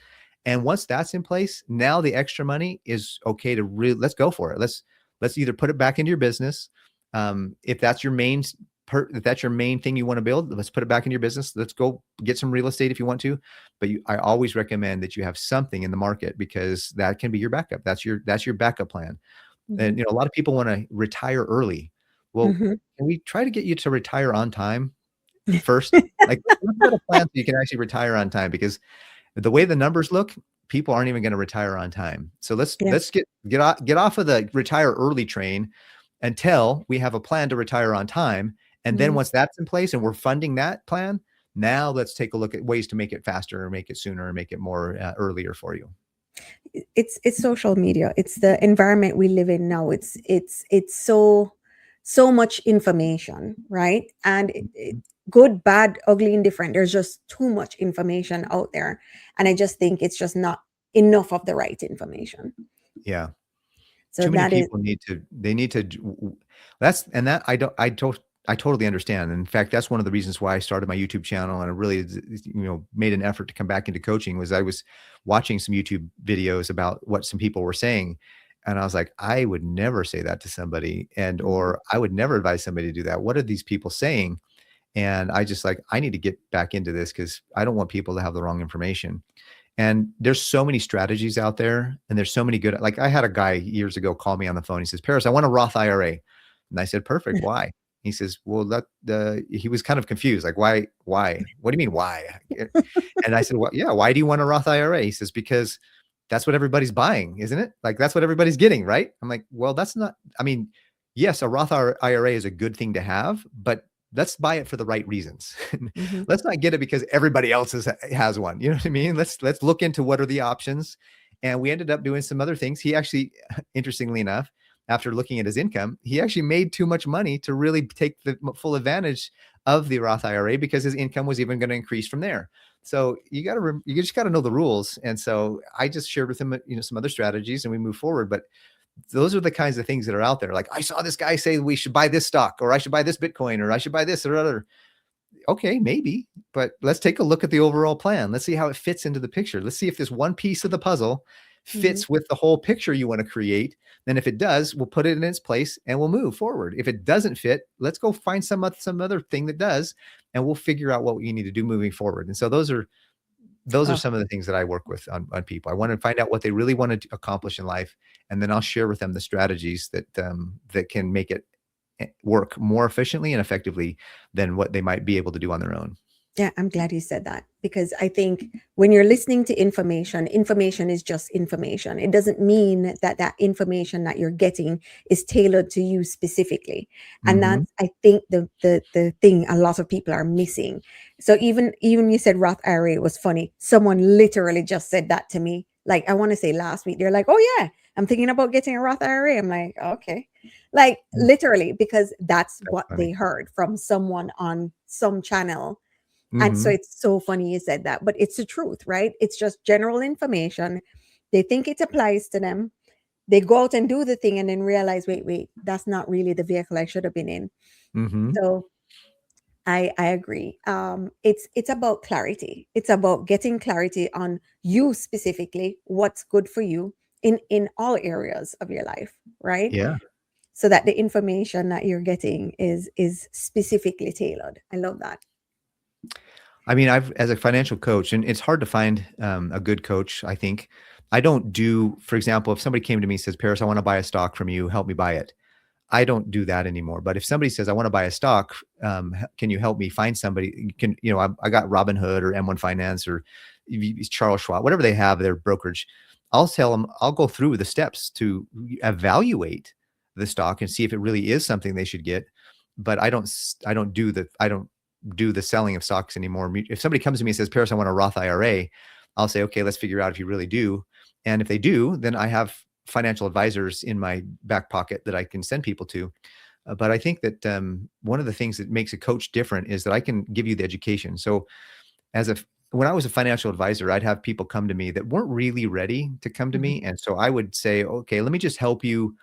And once that's in place, now the extra money is okay to let's go for it. Let's either put it back into your business, If that's your main if that's your main thing you want to build, let's put it back in your business. Let's go get some real estate if you want to. But I always recommend that you have something in the market, because that can be your backup. That's your backup plan. And Mhm. a lot of people want to retire early. Well, Mhm. can we try to get you to retire on time first? Like, let's get a plan so you can actually retire on time, because the way the numbers look, people aren't even going to retire on time. So Yeah. let's get off of the retire early train until we have a plan to retire on time. And then Mhm. once that's in place and we're funding that plan, now let's take a look at ways to make it faster, or make it sooner, or make it more earlier for you. It's social media. It's the environment we live in now. It's so much information, right? And Mhm. good, bad, ugly, indifferent. There's just too much information out there, and I just think it's just not enough of the right information. Yeah. So Too many that is. people need to that's and that I totally understand. In fact, that's one of the reasons why I started my YouTube channel, and I really, made an effort to come back into coaching. Was I was watching some YouTube videos about what some people were saying, and I was like, I would never say that to somebody, and Mhm. or I would never advise somebody to do that. What are these people saying? And I just like, I need to get back into this, because I don't want people to have the wrong information. And there's so many strategies out there, and there's so many good, like I had a guy years ago call me on the phone. He says, Paris, I want a Roth IRA. And I said, perfect. Why? He says, well, he was kind of confused. Like, why? What do you mean, why? And I said, well, yeah, why do you want a Roth IRA? He says, because that's what everybody's buying, isn't it? Like, that's what everybody's getting, right? I'm like, well, that's not, I mean, yes, a Roth IRA is a good thing to have, but let's buy it for the right reasons. Mhm. Let's not get it because everybody else has one. You know what I mean? Let's look into what are the options. And we ended up doing some other things. He actually, interestingly enough, after looking at his income, he actually made too much money to really take the full advantage of the Roth IRA, because his income was even going to increase from there. So you just got to know the rules. And so I just shared with him, some other strategies, and we move forward. But those are the kinds of things that are out there. Like, I saw this guy say we should buy this stock, or I should buy this Bitcoin, or I should buy this or other. Okay, maybe, but let's take a look at the overall plan. Let's see how it fits into the picture. Let's see if this one piece of the puzzle Mhm. fits with the whole picture you want to create. Then if it does, we'll put it in its place and we'll move forward. If it doesn't fit, let's go find some other thing that does, and we'll figure out what we need to do moving forward. And so those are Oh, some of the things that I work with on people. I want to find out what they really want to accomplish in life, and then I'll share with them the strategies that can make it work more efficiently and effectively than what they might be able to do on their own. yeah, I'm glad you said that, because I think when you're listening to information, information is just information. It doesn't mean that that information that you're getting is tailored to you specifically. And Mhm. that's, I think, the thing a lot of people are missing. So even you said Roth IRA, it was funny. Someone literally just said that to me. Like, I want to say last week. They're like, "Oh yeah, I'm thinking about getting a Roth IRA." I'm like, "Okay." Like, Mm, literally, because that's that's what funny. they heard from someone on some channel. And so Mhm. it's so funny you said that, but it's the truth, right? It's just general information. They think it applies to them. They go out and do the thing and then realize, wait, that's not really the vehicle I should have been in. Mhm. So I agree. It's about clarity. It's about getting clarity on you specifically, what's good for you in all areas of your life, right? Yeah. So that the information that you're getting is specifically tailored. I love that. I mean, I've as a financial coach, and it's hard to find a good coach. I think I don't do, for example, if somebody came to me and says, "Paris, I want to buy a stock from you. Help me buy it." I don't do that anymore. But if somebody says, "I want to buy a stock, can you help me find somebody?" You can, I got Robinhood or M1 Finance or Charles Schwab, whatever they have, their brokerage. I'll tell them, I'll go through the steps to evaluate the stock and see if it really is something they should get. But I don't do the selling of stocks anymore. If somebody comes to me and says, Paris, I want a Roth IRA, I'll say, okay, let's figure out if you really do. And if they do, then I have financial advisors in my back pocket that I can send people to. But I think that one of the things that makes a coach different is that I can give you the education. So as a when I was a financial advisor, I'd have people come to me that weren't really ready to come to Mhm. me. And so I would say, okay, let me just help you.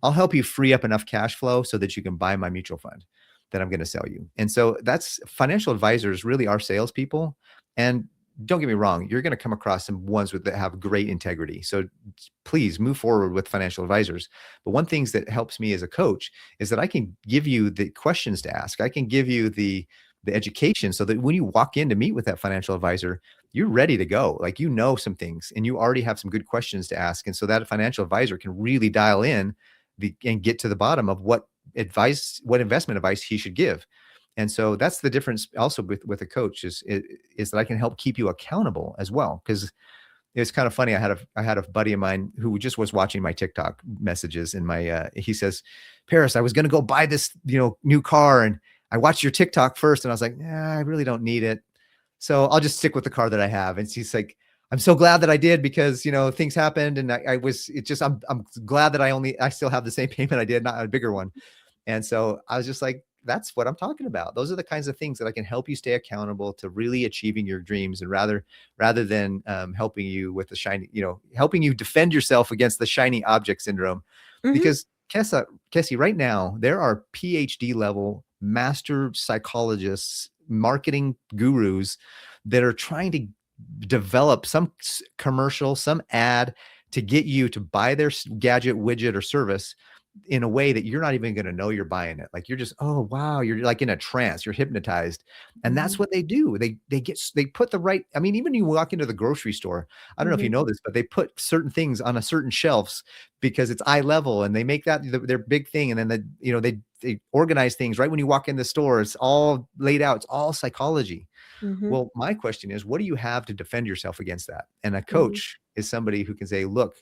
I'll help you free up enough cash flow so that you can buy my mutual fund that I'm going to sell you. And so that's financial advisors really are salespeople. And don't get me wrong, you're going to come across some ones that have great integrity. So please move forward with financial advisors. But one thing that helps me as a coach is that I can give you the questions to ask. I can give you the education so that when you walk in to meet with that financial advisor, you're ready to go. Like, you know some things and you already have some good questions to ask. And so that financial advisor can really dial in and get to the bottom of what investment advice he should give. And so that's the difference also with a coach is that I can help keep you accountable as well. Because it's kind of funny. I had a buddy of mine who just was watching my TikTok messages, and he says, Paris, I was going to go buy this, new car, and I watched your TikTok first, and I was like, I really don't need it. So I'll just stick with the car that I have. And she's like, I'm so glad that I did, because, things happened. And I'm glad that I still have the same payment I did, not a bigger one. And so I was just like, that's what I'm talking about. Those are the kinds of things that I can help you stay accountable to really achieving your dreams, and rather than helping you with the shiny, helping you defend yourself against the shiny object syndrome. Mm-hmm. Because Kesi, right now, there are PhD level master psychologists, marketing gurus that are trying to develop some commercial, some ad to get you to buy their gadget, widget, or service in a way that you're not even going to know you're buying it. Like, you're just, oh wow, you're like in a trance, you're hypnotized. And Mm-hmm. that's what they do. They put the right, I mean, even you walk into the grocery store, I don't know if you Mm-hmm. know this, but they put certain things on a certain shelves because it's eye level, and they make that their big thing. And then they organize things right when you walk in the store. It's all laid out. It's all psychology. Mm-hmm. Well, my question is, what do you have to defend yourself against that? And a Mm-hmm. coach is somebody who can say, look,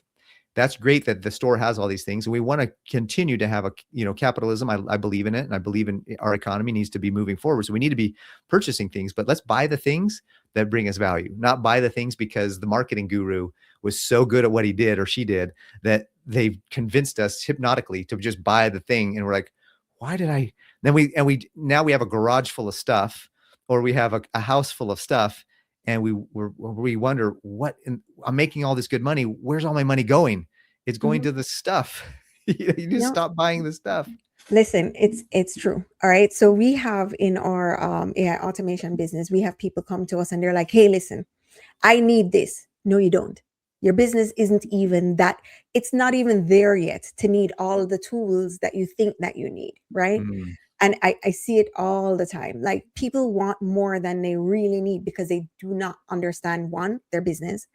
that's great that the store has all these things, and we want to continue to have capitalism. I believe in it, and I believe in our economy needs to be moving forward. So we need to be purchasing things, but let's buy the things that bring us value, not buy the things because the marketing guru was so good at what he did or she did that they've convinced us hypnotically to just buy the thing. And we're like, why did I? Then now we have a garage full of stuff, or we have a house full of stuff, and we wonder I'm making all this good money. Where's all my money going? It's going Mm-hmm. to the stuff. You just Yeah. stop buying the stuff. Listen, it's true. All right. So we have in our AI automation business, we have people come to us and they're like, "Hey, listen, I need this." No, you don't. Your business isn't even that. It's not even there yet to need all the tools that you think that you need, right? Mm, And I see it all the time. Like, people want more than they really need because they do not understand, one, their business.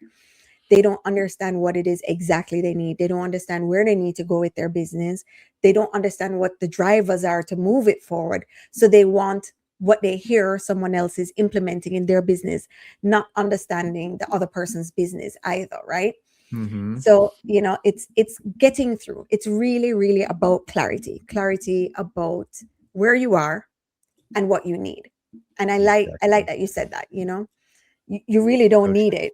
They don't understand what it is exactly they need. They don't understand where they need to go with their business. They don't understand what the drivers are to move it forward. So they want what they hear someone else is implementing in their business, not understanding the other person's business either, right? mm-hmm. So, it's getting through. It's really, really about clarity about where you are and what you need. And I like Exactly. that you said that, you really don't So need true. it,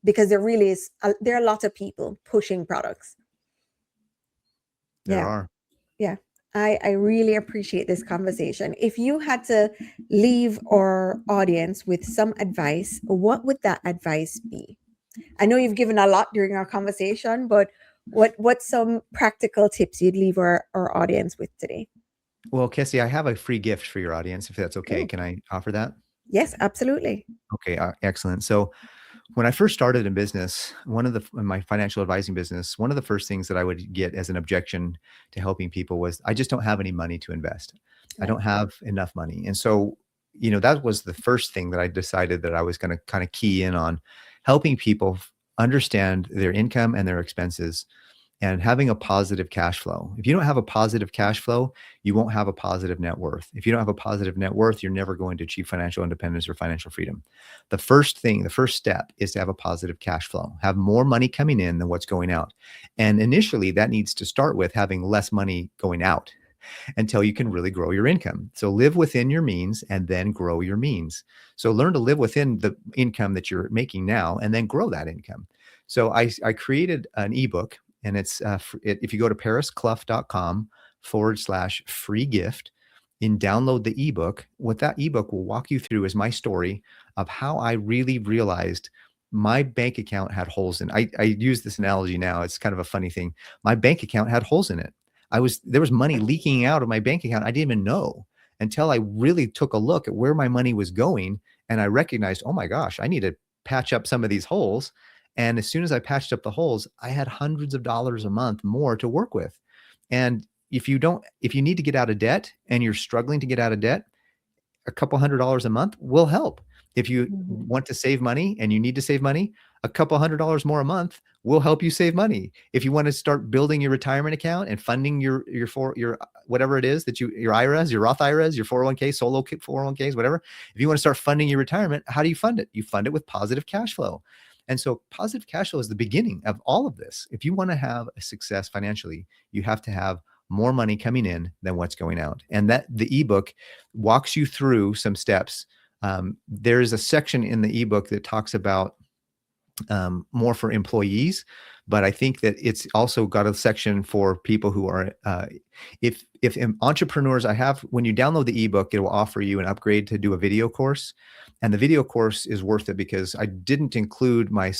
because there really is there are a lot of people pushing products. There Yeah. are. Yeah. I really appreciate this conversation. If you had to leave our audience with some advice, what would that advice be? I know you've given a lot during our conversation, but what's some practical tips you'd leave our audience with today? Well, Kesi, I have a free gift for your audience, if that's okay. Oh, Can I offer that? yes, absolutely. Okay, excellent. So when I first started in business, in my financial advising business, one of the first things that I would get as an objection to helping people was, I just don't have any money to invest. I Right. don't have enough money. And so, that was the first thing that I decided that I was going to kind of key in on, helping people understand their income and their expenses, and having a positive cash flow. If you don't have a positive cash flow, you won't have a positive net worth. If you don't have a positive net worth, you're never going to achieve financial independence or financial freedom. The first step is to have a positive cash flow, have more money coming in than what's going out. And initially, that needs to start with having less money going out until you can really grow your income. So live within your means and then grow your means. So learn to live within the income that you're making now and then grow that income. So I created an ebook, and if you go to parisclough.com/free gift and download the ebook, what that ebook will walk you through is my story of how I really realized my bank account had holes in. I use this analogy now. It's kind of a funny thing. My bank account had holes in it. There was money leaking out of my bank account. I didn't even know until I really took a look at where my money was going. And I recognized, oh my gosh, I need to patch up some of these holes. And as soon as I patched up the holes, I had hundreds of dollars a month more to work with. And if you need to get out of debt and you're struggling to get out of debt, a couple $100 a month will help. If you Mhm. want to save money and you need to save money, a couple $100 more a month will help you save money. If you want to start building your retirement account and funding your whatever it is that your IRAs, your Roth IRAs, your 401k, solo 401ks, whatever. If you want to start funding your retirement, how do you fund it? You fund it with positive cash flow. And so positive cash flow is the beginning of all of this. If you want to have a success financially, you have to have more money coming in than what's going out. And that the ebook walks you through some steps. There's a section in the ebook that talks about more for employees, but I think that it's also got a section for people who are, if entrepreneurs, when you download the ebook, it will offer you an upgrade to do a video course, and the video course is worth it because I didn't include I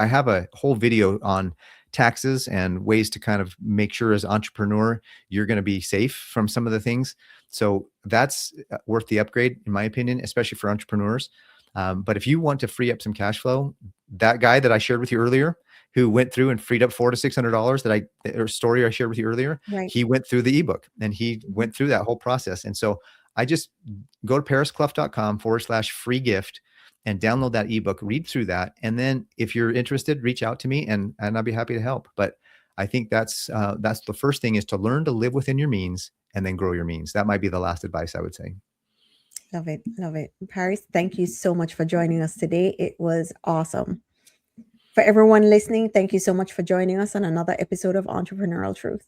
have a whole video on taxes and ways to kind of make sure as an entrepreneur, you're going to be safe from some of the things. So that's worth the upgrade, in my opinion, especially for entrepreneurs. But if you want to free up some cash flow, that guy that I shared with you earlier, who went through and freed up $400 to $600 or story I shared with you earlier, Right. he went through the ebook and he went through that whole process. And so I just go to parisclough.com/free gift and download that ebook, read through that. And then if you're interested, reach out to me and I'll be happy to help. But I think that's the first thing, is to learn to live within your means and then grow your means. That might be the last advice I would say. Love it. Love it. Paris, thank you so much for joining us today. It was awesome. For everyone listening, thank you so much for joining us on another episode of Entrepreneurial Truth.